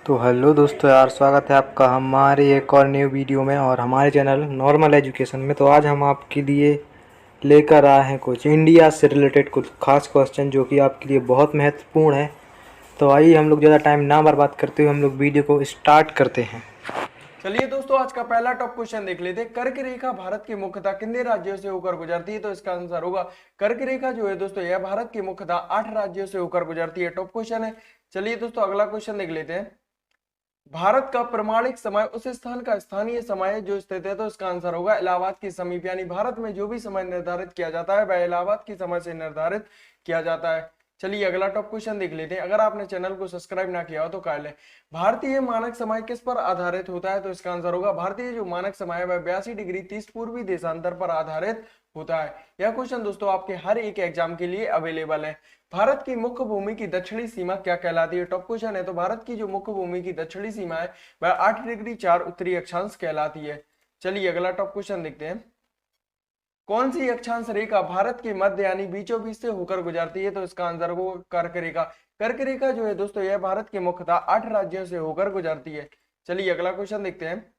तो हेलो दोस्तों यार, स्वागत है आपका हमारे एक और न्यू वीडियो में और हमारे चैनल नॉर्मल एजुकेशन में। तो आज हम आपके लिए लेकर आए हैं कुछ इंडिया से रिलेटेड कुछ खास क्वेश्चन जो कि आपके लिए बहुत महत्वपूर्ण है। तो आइए हम लोग ज़्यादा टाइम ना बर्बाद करते हुए हम लोग वीडियो को स्टार्ट करते हैं। चलिए दोस्तों, आज का पहला टॉप क्वेश्चन देख लेते हैं। कर्क रेखा भारत की मुख्यतः कितने राज्यों से होकर गुजरती है? तो इसका आंसर होगा कर्क रेखा जो है दोस्तों, यह भारत की मुख्यतः 8 राज्यों से होकर गुजरती है। टॉप क्वेश्चन है। चलिए दोस्तों, अगला क्वेश्चन देख लेते हैं। भारत का प्रमाणिक समय उस स्थान का स्थानीय समय है जो स्थित है। तो इसका आंसर होगा इलाहाबाद की समीप। यानी भारत में जो भी समय निर्धारित किया जाता है वह इलाहाबाद की समय से निर्धारित किया जाता है। चलिए अगला टॉप क्वेश्चन देख लेते हैं। अगर आपने चैनल को सब्सक्राइब ना किया हो तो कर ले। भारतीय मानक समय किस पर आधारित होता है? तो इसका आंसर होगा भारतीय जो मानक समय है वह 82 डिग्री 30 पूर्वी देशांतर पर आधारित होता है। यह क्वेश्चन दोस्तों आपके हर एक एग्जाम के लिए अवेलेबल है। भारत की मुख्य भूमि की दक्षिणी सीमा क्या कहलाती है? टॉप क्वेश्चन है। तो भारत की जो मुख्य भूमि की दक्षिणी सीमा है वह 8 डिग्री 4 उत्तरी अक्षांश कहलाती है। चलिए अगला टॉप क्वेश्चन देखते हैं। कौन सी अक्षांश रेखा भारत के मध्य यानी बीचों बीच से होकर गुजरती है? तो इसका आंसर होगा कर्क रेखा। कर्क रेखा जो है दोस्तों, यह भारत के मुख्यतः 8 राज्यों से होकर गुजरती है। चलिए अगला क्वेश्चन देखते हैं।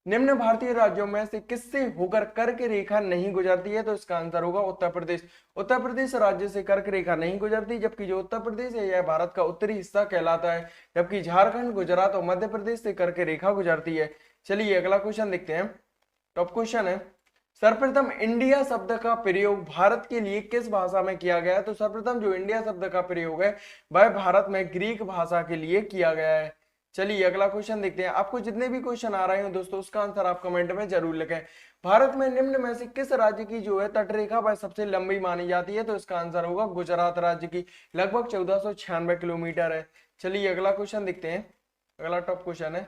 निम्न भारतीय राज्यों में से किससे होकर कर्क रेखा नहीं गुजरती है? तो इसका आंसर होगा उत्तर प्रदेश। उत्तर प्रदेश राज्य से कर्क रेखा नहीं गुजरती, जबकि जो उत्तर प्रदेश है यह भारत का उत्तरी हिस्सा कहलाता है। जबकि झारखंड, गुजरात और मध्य प्रदेश से कर्क रेखा गुजरती है। चलिए अगला क्वेश्चन देखते हैं। टॉप क्वेश्चन है। सर्वप्रथम इंडिया शब्द का प्रयोग भारत के लिए किस भाषा में किया गया है? तो सर्वप्रथम जो इंडिया शब्द का प्रयोग है वह भारत में ग्रीक भाषा के लिए किया गया है। चलिए अगला क्वेश्चन देखते हैं। आपको जितने भी क्वेश्चन आ रहे हो दोस्तों उसका आंसर आप कमेंट में जरूर लिखें। भारत में निम्न में से किस राज्य की जो है तटरेखा वह सबसे लंबी मानी जाती है? तो इसका आंसर होगा गुजरात राज्य की, लगभग 1496 किलोमीटर है। चलिए अगला क्वेश्चन देखते हैं। अगला टॉप क्वेश्चन है।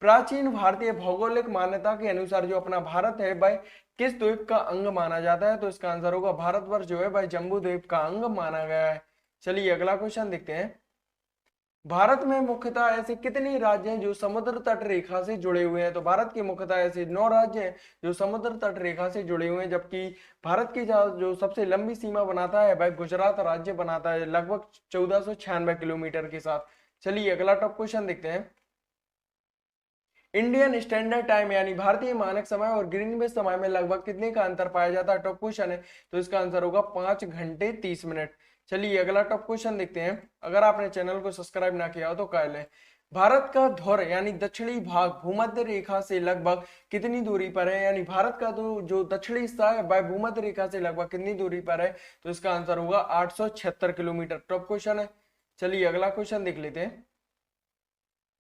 प्राचीन भारतीय भौगोलिक मान्यता के अनुसार जो अपना भारत है वह किस द्वीप का अंग माना जाता है? तो इसका आंसर होगा भारतवर्ष जो है वह जम्बू द्वीप का अंग माना गया है। चलिए अगला क्वेश्चन देखते हैं। भारत में मुख्यतः ऐसे कितने राज्य हैं जो समुद्र तट रेखा से जुड़े हुए हैं? तो भारत के मुख्यतः ऐसे 9 राज्य हैं जो समुद्र तट रेखा से जुड़े हुए हैं, जबकि भारत की जो सबसे लंबी सीमा बनाता है वह गुजरात राज्य बनाता है, लगभग 1496 किलोमीटर के साथ। चलिए अगला टॉप क्वेश्चन देखते हैं। इंडियन स्टैंडर्ड टाइम यानी भारतीय मानक समय और ग्रीनविच समय में लगभग कितने का अंतर पाया जाता है? टॉप क्वेश्चन है। तो इसका आंसर होगा 5 घंटे 30 मिनट। चलिए अगला टॉप क्वेश्चन देखते हैं। अगर आपने चैनल को सब्सक्राइब ना किया हो तो कर लें। भारत का ध्रुव यानी दक्षिणी भाग भूमध्य रेखा से लगभग कितनी दूरी पर है? यानी भारत का जो दक्षिणी हिस्सा है वह भूमध्य रेखा से लगभग कितनी दूरी पर है? तो इसका आंसर होगा 876 किलोमीटर। टॉप क्वेश्चन है। चलिए अगला क्वेश्चन देख लेते हैं।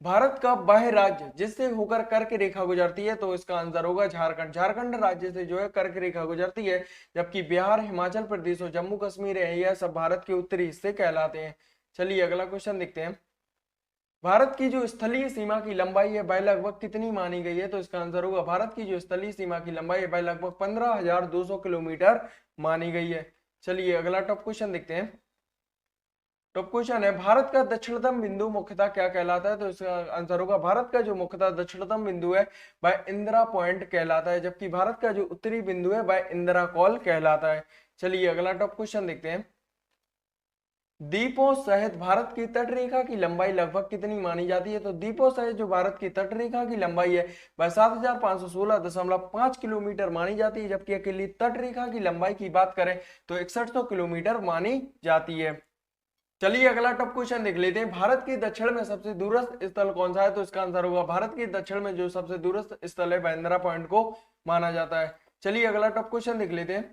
भारत का वह राज्य जिससे होकर कर्क रेखा गुजरती है? तो इसका आंसर होगा झारखंड। झारखंड राज्य से जो है कर्क रेखा गुजरती है, जबकि बिहार, हिमाचल प्रदेश और जम्मू कश्मीर है यह सब भारत के उत्तरी हिस्से कहलाते हैं। चलिए अगला क्वेश्चन देखते हैं। भारत की जो स्थलीय सीमा की लंबाई है वह लगभग कितनी मानी गई है? तो इसका आंसर होगा भारत की जो स्थलीय सीमा की लंबाई है वह लगभग 15,200 किलोमीटर मानी गई है। चलिए अगला टॉप क्वेश्चन देखते हैं। टॉप क्वेश्चन है। भारत का दक्षिणतम बिंदु मुख्यतः क्या कहलाता है? तो इसका आंसर होगा भारत का जो मुख्यतः दक्षिणतम बिंदु है वह इंदिरा पॉइंट कहलाता है, जबकि भारत का जो उत्तरी बिंदु है वह इंदिरा कॉल कहलाता है। चलिए अगला टॉप क्वेश्चन देखते हैं। द्वीपों सहित भारत की तटरेखा की लंबाई लगभग कितनी मानी जाती है? तो द्वीपों सहित जो भारत की तटरेखा की लंबाई है वह 7,516.5 किलोमीटर मानी जाती है, जबकि अकेली तटरेखा की लंबाई की बात करें तो 6100 किलोमीटर मानी जाती है। चलिए अगला टॉप क्वेश्चन देख लेते हैं। भारत के दक्षिण में सबसे दूरस्थ स्थल कौन सा है? तो इसका आंसर होगा भारत के दक्षिण में जो सबसे दूरस्थ स्थल है बांद्रा पॉइंट को माना जाता है। चलिए अगला टॉप क्वेश्चन देख लेते हैं।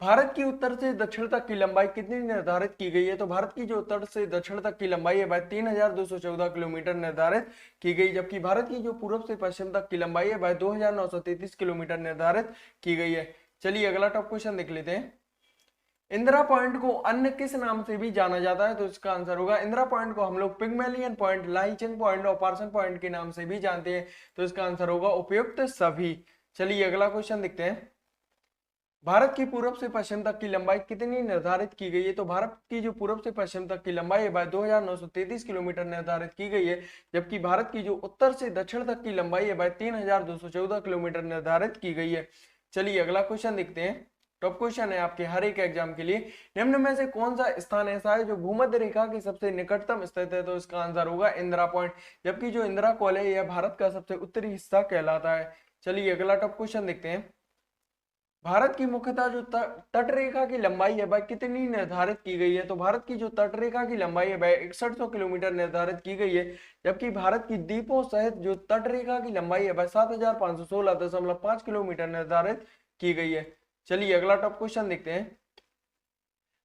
भारत की उत्तर से दक्षिण तक की लंबाई कितनी निर्धारित की गई है? तो भारत की जो उत्तर से दक्षिण तक की लंबाई है वह 3,214 किलोमीटर निर्धारित की गई, जबकि भारत की जो पूर्व से पश्चिम तक की लंबाई है वह 2,933 किलोमीटर निर्धारित की गई है। चलिए अगला टॉप क्वेश्चन देख लेते हैं। इंदिरा पॉइंट को अन्य किस नाम से भी जाना जाता है? तो इसका आंसर होगा इंदिरा पॉइंट को हम लोग पिग्मेलियन पॉइंट, लाइचेन पॉइंट और पार्सन पॉइंट के नाम से भी जानते हैं। तो इसका आंसर होगा उपयुक्त सभी। चलिए अगला क्वेश्चन देखते हैं। भारत की पूर्व से पश्चिम तक की लंबाई कितनी निर्धारित की गई है? तो भारत की जो पूर्व से पश्चिम तक की लंबाई है वह 2,933 किलोमीटर निर्धारित की गई है, जबकि भारत की जो उत्तर से दक्षिण तक की लंबाई है वह 3,214 किलोमीटर निर्धारित की गई है। चलिए अगला क्वेश्चन देखते हैं। टॉप क्वेश्चन है आपके हर एक एग्जाम के लिए। निम्न में से कौन सा स्थान ऐसा है जो भूमध्य रेखा के सबसे निकटतम स्थित है? तो इसका आंसर होगा इंदिरा पॉइंट, जबकि जो इंदिरा कॉल है यह भारत का सबसे उत्तरी हिस्सा कहलाता है। चलिए अगला टॉप क्वेश्चन देखते हैं। भारत की मुख्यतः जो तट रेखा की लंबाई है वह कितनी निर्धारित की गई है? तो भारत की जो तट रेखा की लंबाई है वह 6100 किलोमीटर निर्धारित की गई है, जबकि भारत की द्वीपों सहित जो तट रेखा की लंबाई है वह 7516.5 किलोमीटर निर्धारित की गई है। चलिए अगला टॉप क्वेश्चन देखते हैं।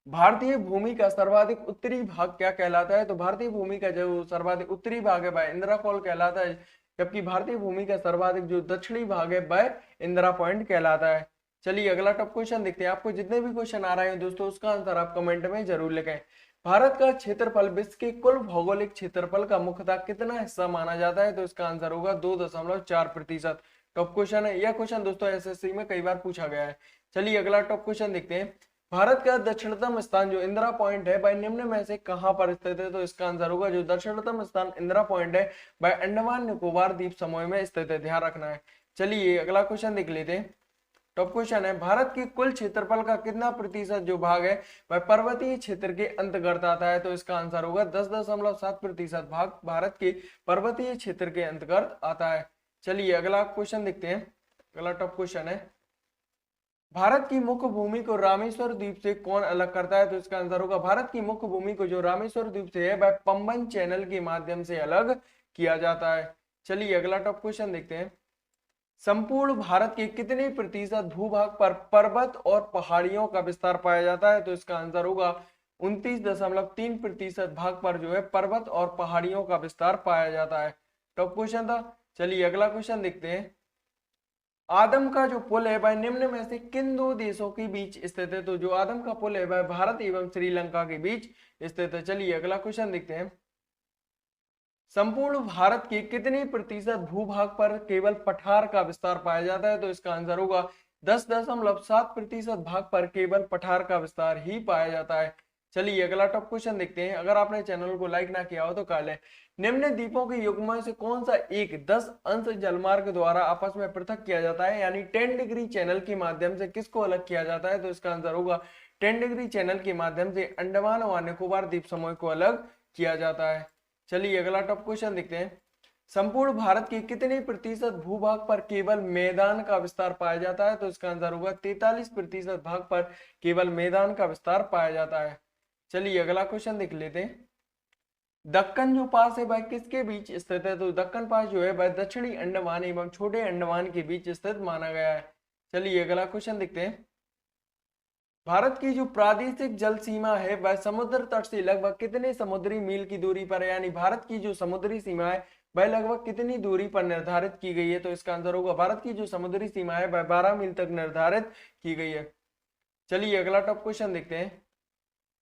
भारतीय भूमि का सर्वाधिक उत्तरी भाग क्या कहलाता है? तो भारतीय भूमि का जो सर्वाधिक उत्तरी भाग है वह इंदिरा कॉल कहलाता है, जबकि भारतीय भूमि का सर्वाधिक जो दक्षिणी भाग है वह इंदिरा पॉइंट कहलाता है। चलिए अगला टॉप क्वेश्चन देखते हैं। आपको जितने भी क्वेश्चन आ रहे हैं दोस्तों उसका आंसर आप कमेंट में जरूर लिखें। भारत का क्षेत्रफल विश्व के कुल भौगोलिक क्षेत्रफल का मुख्यतः कितना हिस्सा माना जाता है? तो इसका आंसर होगा 2.4%। टॉप क्वेश्चन है, यह क्वेश्चन दोस्तों एसएससी में कई बार पूछा गया है। चलिए अगला टॉप क्वेश्चन देखते हैं। भारत का दक्षिणतम स्थान जो इंदिरा पॉइंट है वह निम्न में से कहां पर स्थित है? तो इसका आंसर होगा जो दक्षिणतम स्थान इंदिरा पॉइंट है वह अंडमान निकोबार द्वीप समूह में स्थित है, ध्यान रखना है। चलिए अगला क्वेश्चन देख लेते हैं। टॉप क्वेश्चन है। भारत की कुल क्षेत्रफल का कितना प्रतिशत जो भाग है वह पर्वतीय क्षेत्र के अंतर्गत आता है? तो इसका आंसर होगा 10.7% भाग भारत के पर्वतीय क्षेत्र के अंतर्गत आता है। चलिए अगला क्वेश्चन देखते हैं। अगला टॉप क्वेश्चन है। भारत की मुख्य भूमि को रामेश्वर द्वीप से कौन अलग करता है? तो इसका आंसर होगा भारत की मुख्य भूमि को जो रामेश्वर द्वीप से है वह पंबन चैनल के माध्यम से अलग किया जाता है। चलिए अगला टॉप क्वेश्चन देखते हैं। संपूर्ण भारत के कितने प्रतिशत भूभाग पर पर्वत और पहाड़ियों का विस्तार पाया जाता है? तो इसका आंसर होगा 29.3% भाग पर जो है पर्वत और पहाड़ियों का विस्तार पाया जाता है। टॉप क्वेश्चन था। चलिए अगला क्वेश्चन देखते हैं। आदम का जो पुल है वह निम्न में से किन दो देशों के बीच स्थित है? तो जो आदम का पुल है वह भारत एवं श्रीलंका के बीच स्थित है। चलिए अगला क्वेश्चन देखते हैं। संपूर्ण भारत के कितने प्रतिशत भूभाग पर केवल पठार का विस्तार पाया जाता है? तो इसका आंसर होगा 10.7% भाग पर केवल पठार का विस्तार ही पाया जाता है। चलिए अगला टॉप क्वेश्चन देखते हैं। अगर आपने चैनल को लाइक ना किया हो तो कर लें। निम्न द्वीपों के युग्म से कौन सा एक 10 अंश जलमार्ग द्वारा आपस में पृथक किया जाता है, यानी 10 डिग्री चैनल के माध्यम से किसको अलग किया जाता है? तो इसका आंसर होगा 10 डिग्री चैनल के माध्यम से अंडमान और निकोबार द्वीप समूह को अलग किया जाता है। चलिए अगला टॉप क्वेश्चन देखते हैं। संपूर्ण भारत के कितने प्रतिशत भूभाग पर केवल मैदान का विस्तार पाया जाता है? तो इसका आंसर होगा 43% भाग पर केवल मैदान का विस्तार पाया जाता है। चलिए अगला क्वेश्चन देख लेते हैं। दक्कन जो पास है वह किसके बीच स्थित है? तो दक्कन पास जो है वह दक्षिणी अंडमान एवं छोटे अंडमान के बीच स्थित माना गया है। चलिए अगला क्वेश्चन देखते हैं। भारत की जो प्रादेशिक जल सीमा है वह समुद्र तट से लगभग कितने समुद्री मील की दूरी पर है, यानी भारत की जो समुद्री सीमा है वह लगभग कितनी दूरी पर निर्धारित की गई है? तो इसका आंसर होगा भारत की जो समुद्री सीमा है वह 12 मील तक निर्धारित की गई है। चलिए अगला टॉप क्वेश्चन देखते हैं।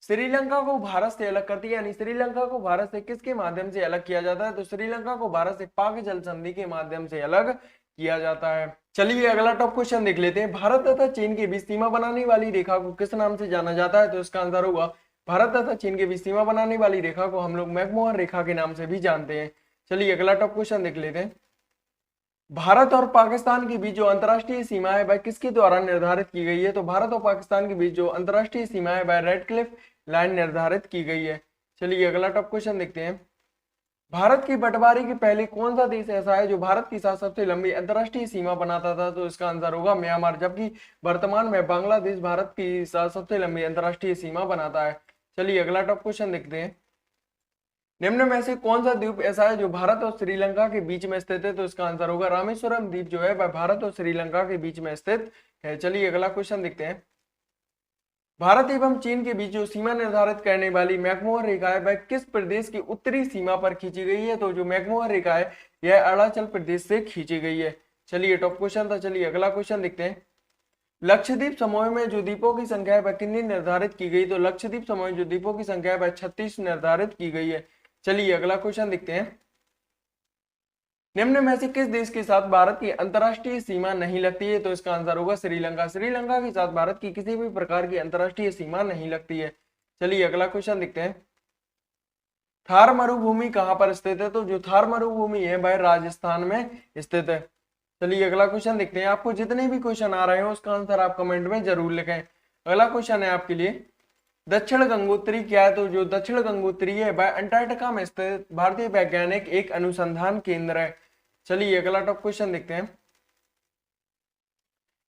श्रीलंका को भारत से अलग करती है, यानी श्रीलंका को भारत से किसके माध्यम से अलग किया जाता है? तो श्रीलंका को भारत से पाक जल संधि के माध्यम से अलग किया जाता है। चलिए अगला टॉप क्वेश्चन देख लेते हैं। भारत तथा चीन के बीच सीमा बनाने वाली रेखा को किस नाम से जाना जाता है? तो इसका आंसर होगा भारत तथा चीन के बीच सीमा बनाने वाली रेखा को हम लोग मैकमोहन रेखा के नाम से भी जानते हैं। चलिए अगला टॉप क्वेश्चन देख लेते हैं। भारत और पाकिस्तान के बीच जो अंतरराष्ट्रीय सीमा है वह किसके द्वारा निर्धारित की गई है? तो भारत और पाकिस्तान के बीच जो अंतरराष्ट्रीय सीमा है वह रेडक्लिफ लाइन निर्धारित की गई है। चलिए अगला टॉप क्वेश्चन देखते हैं। भारत की बंटवारे के पहले कौन सा देश ऐसा है जो भारत के साथ सबसे लंबी अंतरराष्ट्रीय सीमा बनाता था? तो इसका आंसर होगा म्यांमार, जबकि वर्तमान में बांग्लादेश भारत के साथ सबसे लंबी अंतरराष्ट्रीय सीमा बनाता है। चलिए अगला टॉप क्वेश्चन देखते हैं। निम्न में से कौन सा द्वीप ऐसा है जो भारत और श्रीलंका के बीच में स्थित है? तो इसका आंसर होगा रामेश्वरम द्वीप जो है वह भारत और श्रीलंका के बीच में स्थित है। चलिए अगला क्वेश्चन देखते हैं। भारत एवं चीन के बीच जो सीमा निर्धारित करने वाली मैकमोहन रेखा है वह किस प्रदेश की उत्तरी सीमा पर खींची गई है? तो जो मैकमोहन रेखा है यह अरुणाचल प्रदेश से खींची गई है। चलिए टॉप क्वेश्चन था। चलिए अगला क्वेश्चन देखते हैं। लक्षद्वीप समूह में जो द्वीपों की संख्या है वह कितनी निर्धारित की गई? तो लक्षद्वीप समूह में जो द्वीपों की संख्या है वह 36 निर्धारित की गई है। चलिए अगला क्वेश्चन देखते हैं। निम्न में से किस देश के साथ भारत की अंतरराष्ट्रीय सीमा नहीं लगती है? तो इसका आंसर होगा श्रीलंका। श्रीलंका के साथ भारत की किसी भी प्रकार की अंतरराष्ट्रीय सीमा नहीं लगती है। चलिए अगला क्वेश्चन देखते हैं। थार मरुभूमि कहां पर स्थित है? तो जो थार मरुभूमि है वह राजस्थान में स्थित है। चलिए अगला क्वेश्चन देखते हैं। आपको जितने भी क्वेश्चन आ रहे हो उसका आंसर आप कमेंट में जरूर लिखें। अगला क्वेश्चन है आपके लिए, दक्षिण गंगोत्री क्या है? तो जो दक्षिण गंगोत्री है वह अंटार्कटिका में स्थित भारतीय वैज्ञानिक एक अनुसंधान केंद्र है। चलिए अगला टॉप क्वेश्चन देखते हैं।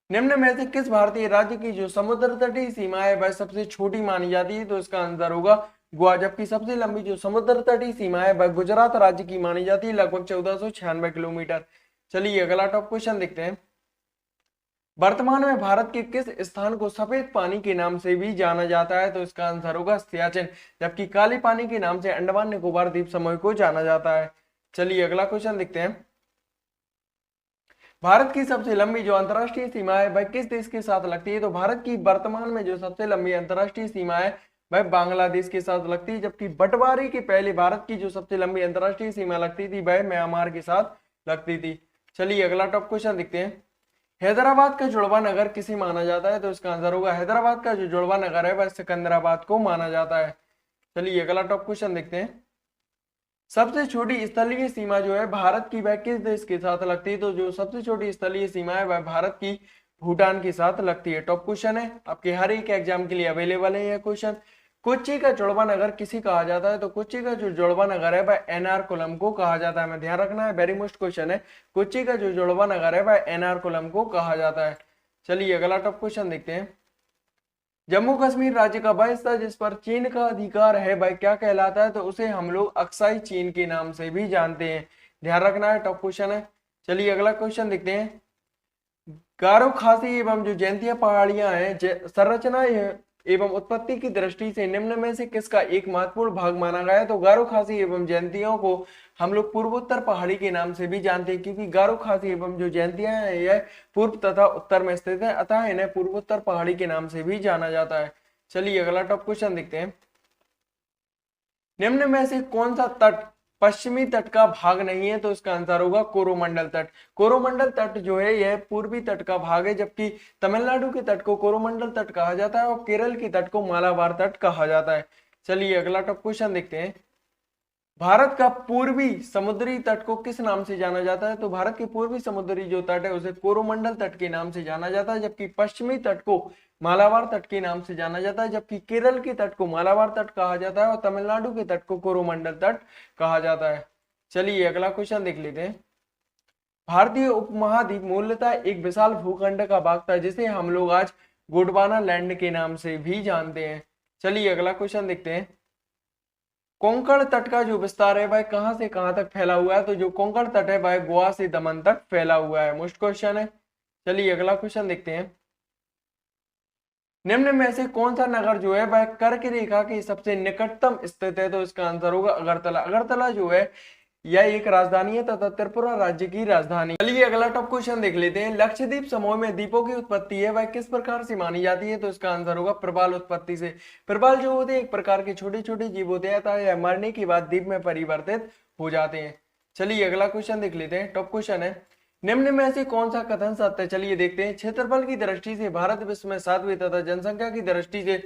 निम्न में से किस भारतीय राज्य की जो समुद्र तटीय सीमा है वह सबसे छोटी मानी जाती है? तो इसका आंसर होगा गोवा, जबकि सबसे लंबी जो समुद्र तटीय सीमा है वह गुजरात राज्य की मानी जाती है, लगभग 1496 किलोमीटर। चलिए अगला टॉप क्वेश्चन देखते हैं। वर्तमान में भारत के किस स्थान को सफेद पानी के नाम से भी जाना जाता है? तो इसका आंसर होगा सियाचिन, जबकि काले पानी के नाम से अंडमान निकोबार द्वीप समूह को जाना जाता है। चलिए अगला क्वेश्चन देखते हैं। भारत की सबसे लंबी जो अंतरराष्ट्रीय सीमा है वह किस देश के साथ लगती है? तो भारत की वर्तमान में जो सबसे लंबी अंतरराष्ट्रीय सीमा है वह बांग्लादेश के साथ लगती है, जबकि बंटवारे के पहले भारत की जो सबसे लंबी अंतरराष्ट्रीय सीमा लगती थी वह म्यांमार के साथ लगती थी। चलिए अगला टॉप क्वेश्चन देखते हैं। हैदराबाद का जुड़वा नगर किसे माना जाता है? तो इसका आंसर होगा हैदराबाद का जो जुड़वा नगर है वह सिकंदराबाद को माना जाता है। चलिए अगला टॉप क्वेश्चन देखते हैं। सबसे छोटी स्थलीय सीमा जो है भारत की वह किस देश के साथ लगती है? तो जो सबसे छोटी स्थलीय सीमा है वह भारत की भूटान के साथ लगती है। टॉप क्वेश्चन है, आपके हर एक एग्जाम के लिए अवेलेबल है यह क्वेश्चन। कोच्चि का जुड़वा नगर किसे कहा जाता है? तो कोच्चि का जो जुड़वा नगर है वह एर्नाकुलम को कहा जाता है। हमें ध्यान रखना है, वेरी मोस्ट क्वेश्चन है। कोच्चि का जो जुड़वा नगर है वह एर्नाकुलम को कहा जाता है। चलिए अगला टॉप क्वेश्चन देखते हैं। जम्मू कश्मीर राज्य का वह हिस्सा जिस पर चीन का अधिकार है वह क्या कहलाता है? तो उसे हम लोग अक्साई चीन के नाम से भी जानते हैं। ध्यान रखना है, टॉप क्वेश्चन है। चलिए अगला क्वेश्चन देखते हैं। गारो खासी एवं जो जैंतिया पहाड़ियां हैं संरचना एवं उत्पत्ति की दृष्टि से निम्न में से किसका एक महत्वपूर्ण भाग माना गया है? तो गारो खासी एवं जयंतियों को हम लोग पूर्वोत्तर पहाड़ी के नाम से भी जानते हैं, क्योंकि गारो खासी एवं जो जयंतियां हैं यह पूर्व तथा उत्तर में स्थित है, अतः इन्हें पूर्वोत्तर पहाड़ी के नाम से भी जाना जाता है। चलिए अगला टॉप क्वेश्चन देखते हैं। निम्न में से कौन सा तट पश्चिमी तट का भाग नहीं है? तो इसका आंसर होगा कोरोमंडल तट। कोरोमंडल तट जो है यह पूर्वी तट का भाग है, जबकि तमिलनाडु के तट को कोरोमंडल तट कहा जाता है और केरल के तट को मालाबार तट कहा जाता है। चलिए अगला टॉप क्वेश्चन देखते हैं। भारत का पूर्वी समुद्री तट को किस नाम से जाना जाता है? तो भारत के पूर्वी समुद्री जो तट है उसे कोरोमंडल तट के नाम से जाना जाता है, जबकि पश्चिमी तट को मालाबार तट के नाम से जाना जाता है, जबकि केरल के तट को मालाबार तट कहा जाता है और तमिलनाडु के तट को कोरोमंडल तट कहा जाता है। चलिए अगला क्वेश्चन देख लेते हैं। भारतीय उपमहाद्वीप मूलतः एक विशाल भूखंड का भाग था जिसे हम लोग आज गोंडवाना लैंड के नाम से भी जानते हैं। चलिए अगला क्वेश्चन देखते हैं। कोंकण तट का जो विस्तार है वह कहां से कहां तक फैला हुआ है? तो जो कोंकण तट है वह गोवा से दमन तक फैला हुआ है। मोस्ट क्वेश्चन है। चलिए अगला क्वेश्चन देखते हैं। निम्न में से कौन सा नगर जो है वह कर्क रेखा के सबसे निकटतम स्थित है? तो इसका आंसर होगा अगरतला। अगरतला जो है यह एक राजधानी है तथा त्रिपुरा राज्य की राजधानी। चलिए अगला टॉप क्वेश्चन देख लेते हैं। लक्षद्वीप समूह में द्वीपों की उत्पत्ति है वह किस प्रकार से मानी जाती है? तो इसका आंसर होगा प्रबाल उत्पत्ति से। प्रबाल जो होते हैं एक प्रकार के छोटे छोटे जीव होते हैं तथा यह मरने के बाद द्वीप में परिवर्तित हो जाते हैं। चलिए अगला क्वेश्चन देख लेते हैं। टॉप क्वेश्चन है। निम्न में से कौन सा कथन सत्य है? चलिए देखते हैं। क्षेत्रफल की दृष्टि से भारत विश्व में 7वें तथा जनसंख्या की दृष्टि से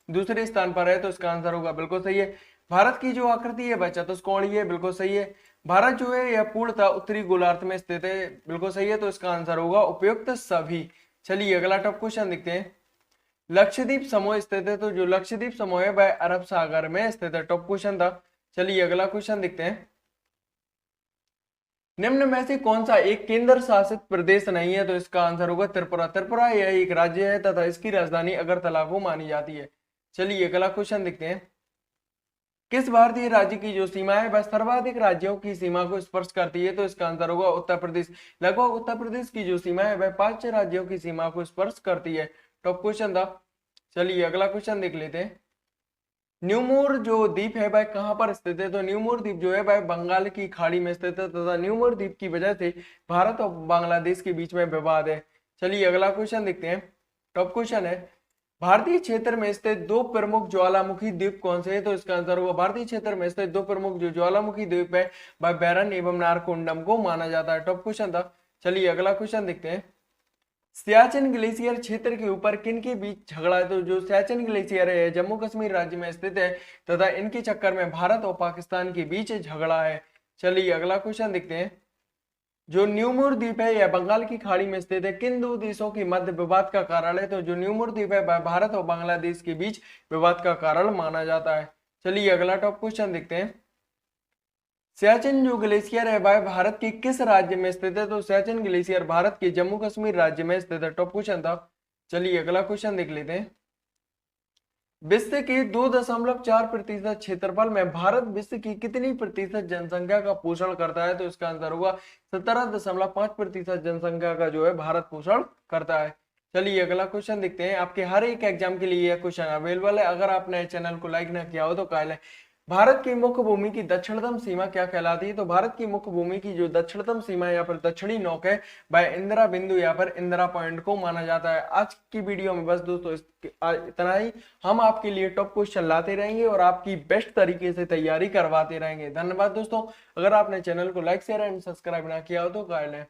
दूसरे स्थान पर है, तो इसका आंसर होगा बिल्कुल सही है। भारत की जो आकृति है वह चतुष्कोणीय है, बिल्कुल सही है। भारत जो है यह पूर्णतः उत्तरी गोलार्ध में स्थित है, बिल्कुल सही है, तो इसका आंसर होगा उपयुक्त सभी। चलिए अगला टॉप क्वेश्चन देखते हैं। लक्षद्वीप समूह स्थित है, तो जो लक्षद्वीप समूह है वह अरब सागर में स्थित है। टॉप क्वेश्चन था। चलिए अगला क्वेश्चन देखते हैं। निम्न में से कौन सा एक केंद्र शासित प्रदेश नहीं है? तो इसका आंसर होगा त्रिपुरा। त्रिपुरा यह एक राज्य है तथा इसकी राजधानी अगरतला को मानी जाती है। चलिए अगला क्वेश्चन देखते हैं। किस भारतीय राज्य की जो सीमा है वह सर्वाधिक राज्यों की सीमा को स्पर्श करती है? तो इसका आंसर होगा उत्तर प्रदेश। लगभग उत्तर प्रदेश की जो सीमा है वह 5 राज्यों की सीमा को स्पर्श करती है। टॉप क्वेश्चन था। चलिए अगला क्वेश्चन देख लेते हैं। न्यूमोर जो द्वीप है वह कहां पर स्थित है? तो न्यूमोर द्वीप जो है वह बंगाल की खाड़ी में स्थित है तथा न्यूमोर द्वीप की वजह से भारत और बांग्लादेश के बीच में विवाद है। चलिए अगला क्वेश्चन देखते हैं। टॉप क्वेश्चन है। भारतीय क्षेत्र में स्थित दो प्रमुख ज्वालामुखी द्वीप कौन से हैं? तो इसका आंसर होगा भारतीय क्षेत्र में स्थित दो प्रमुख जो ज्वालामुखी द्वीप है वह बैरन एवं नारकोंडम को माना जाता है। टॉप क्वेश्चन था। चलिए अगला क्वेश्चन देखते हैं। सियाचिन ग्लेशियर क्षेत्र के ऊपर किन के बीच झगड़ा है? तो जो सियाचिन ग्लेशियर है जम्मू कश्मीर राज्य में स्थित है तथा इनके चक्कर में भारत और पाकिस्तान के बीच झगड़ा है। चलिए अगला क्वेश्चन देखते हैं। जो न्यूमोर द्वीप है यह बंगाल की खाड़ी में स्थित है, किन दो देशों के मध्य विवाद का कारण है? तो जो न्यूमोर द्वीप है वह भारत और बांग्लादेश के बीच विवाद का कारण माना जाता है। चलिए अगला टॉप क्वेश्चन देखते हैं। सियाचिन जो ग्लेशियर है वह भारत के किस राज्य में स्थित है? तो सियाचिन ग्लेशियर भारत के जम्मू कश्मीर राज्य में स्थित है। टॉप क्वेश्चन था। चलिए अगला क्वेश्चन देख लेते हैं। विश्व के 2.4% क्षेत्रफल में भारत विश्व की कितनी प्रतिशत जनसंख्या का पोषण करता है? तो इसका आंसर होगा 17.5% जनसंख्या का जो है भारत पोषण करता है। चलिए अगला क्वेश्चन देखते हैं। आपके हर एक एग्जाम के लिए यह क्वेश्चन अवेलेबल है, अगर आपने चैनल को लाइक ना किया हो तो कर लें। भारत की मुख्य भूमि की दक्षिणतम सीमा क्या कहलाती है? तो भारत की मुख्य भूमि की जो दक्षिणतम सीमा या फिर दक्षिणी नोक है वह इंदिरा बिंदु या फिर इंदिरा पॉइंट को माना जाता है। आज की वीडियो में बस दोस्तों इतना ही। हम आपके लिए टॉप क्वेश्चन लाते रहेंगे और आपकी बेस्ट तरीके से तैयारी करवाते रहेंगे। धन्यवाद दोस्तों। अगर आपने चैनल को लाइक शेयर एंड सब्सक्राइब ना किया हो तो कर लें।